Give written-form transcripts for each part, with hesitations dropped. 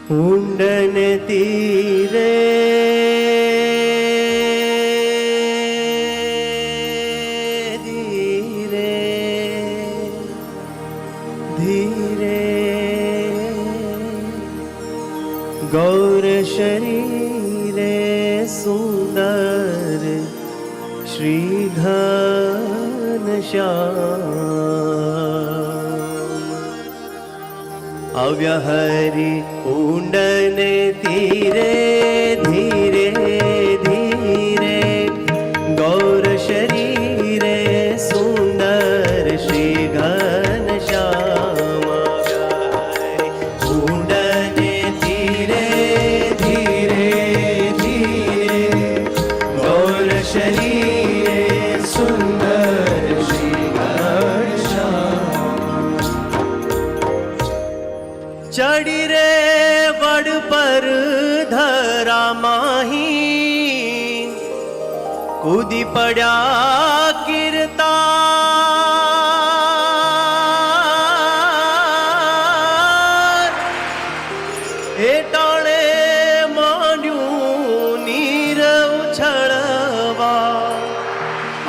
ઊંડન તીરે ધીરે ધીરે ગૌર શરીરે સુંદર શ્રી ઘન શ્યામ અવ્યહરી ઊંડન તીરે ધીરે ધીરે ગૌર શરીરે સુંદર શ્રી ઘન શ્યામ ઊંડન તીરે ધીરે ધીરે ગૌર શરીરે સુંદર શ્રી ઘન શ્યામ ચડી રે વડ પર ધરા માહી કૂદી પડ્યા કીર્તાર એ ટાણે માંડ્યું નીર ઉછળવા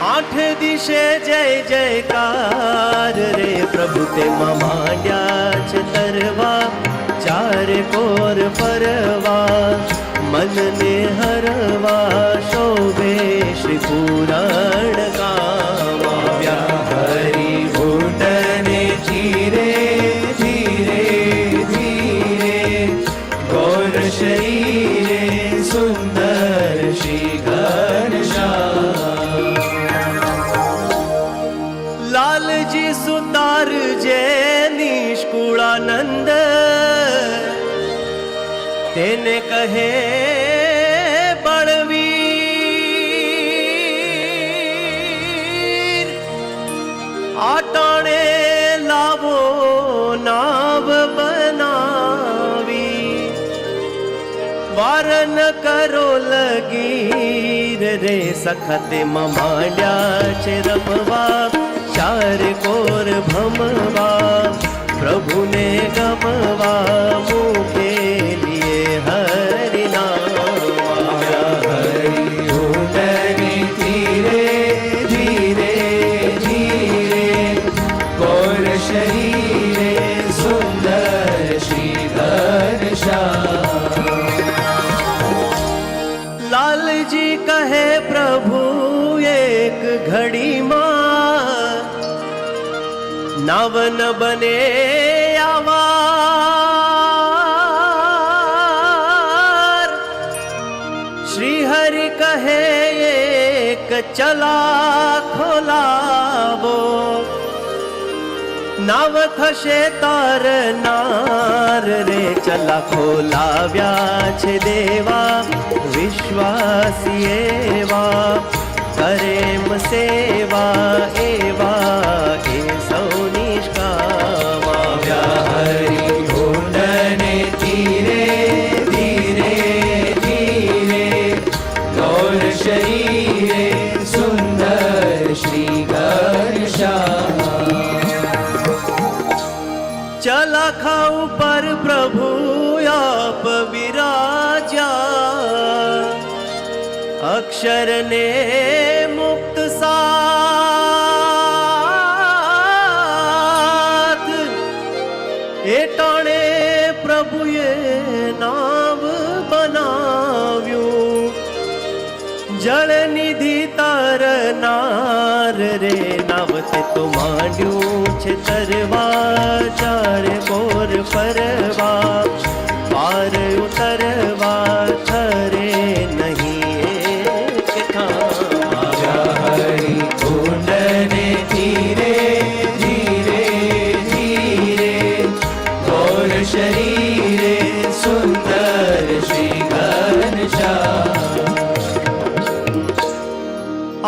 આઠ દિશે જય જયકાર રે પ્રભુ તેમાં માંડ્યા છે તરવા ચાર કોર પરવા મનને હરવા શોભે શ્રી પુરાણ કાવ્યા હરી ઊંડને ધીરે ધીરે ધીરે ગૌર શરીરે સુંદર શ્રી ઘન શ્યામ લાલજી સુતાર જે નિષ્કુળાનંદ તેને કહે બળવીર આટાણે લાવો નાવ બનાવી વારન કરો લગીર રે સખતે માંડ્યા છે રમવા ચાર કોર ભમવા પ્રભુને ગમવા મુખે લીએ હરિ નામ હરિ ઊંડને ધીરે ધીરે ધીરે ગૌર શરીરે સુંદર શ્રી ઘન શ્યામ લાલજી કહે પ્રભુ એક ઘડીમાં નવન બને આવાર શ્રી હરિ કહે એક ચલા ખોલાવો નવ થશે તારનાર રે ચલા ખોલાવ્યા છે દેવા વિશ્વાસી એવા કરેમ સેવા એવા એ સૌ નિષ્કામ હરિ ઊંડને ધીરે ધીરે ધીરે ગૌર શરીરે સુંદર શ્રી ઘન શ્યામ ચલાખા ઉપર પ્રભુ આપ વિરાજ્યા અક્ષરને મુક્ત સાથ એ ટાણે પ્રભુએ નાવ બનાવ્યું જળ નિધિ તરનાર રે નાવતે તો માંડ્યું છે તરવા ચાર કોર પરવા પાર ઉતરવા થરે નહીં હરિ ઊંડને ધીરે ધીરે ધીરે ગૌર શરીરે સુંદર શ્રી ઘન શ્યામ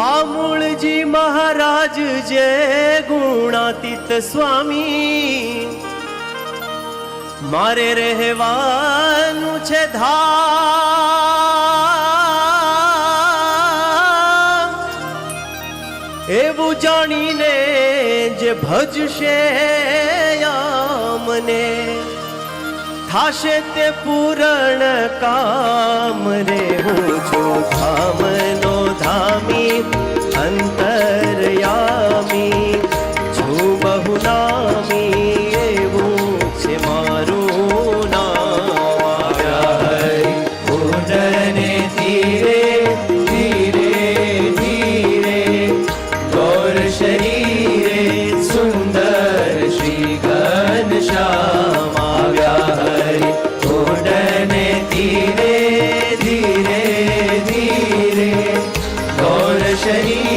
આમૂળજી મહારાજ જે ગુણાતીત સ્વામી મારે રહેવાનું છે ધામ એવું જાણીને જે ભજશે યામને થાશે તે પૂરણ કામ રે હું છું ધામનો ધામી અંતરયામી છું બહુ નામી એવું છે મારું નામ આવ્યા કુંડને ધીરે ધીરે ધીરે ગૌર શરીરે સુંદર શ્રી ઘનશ્યામ આવ્યા હરિ કુંડને ધીરે ધીરે ધીરે ગૌર શરીરે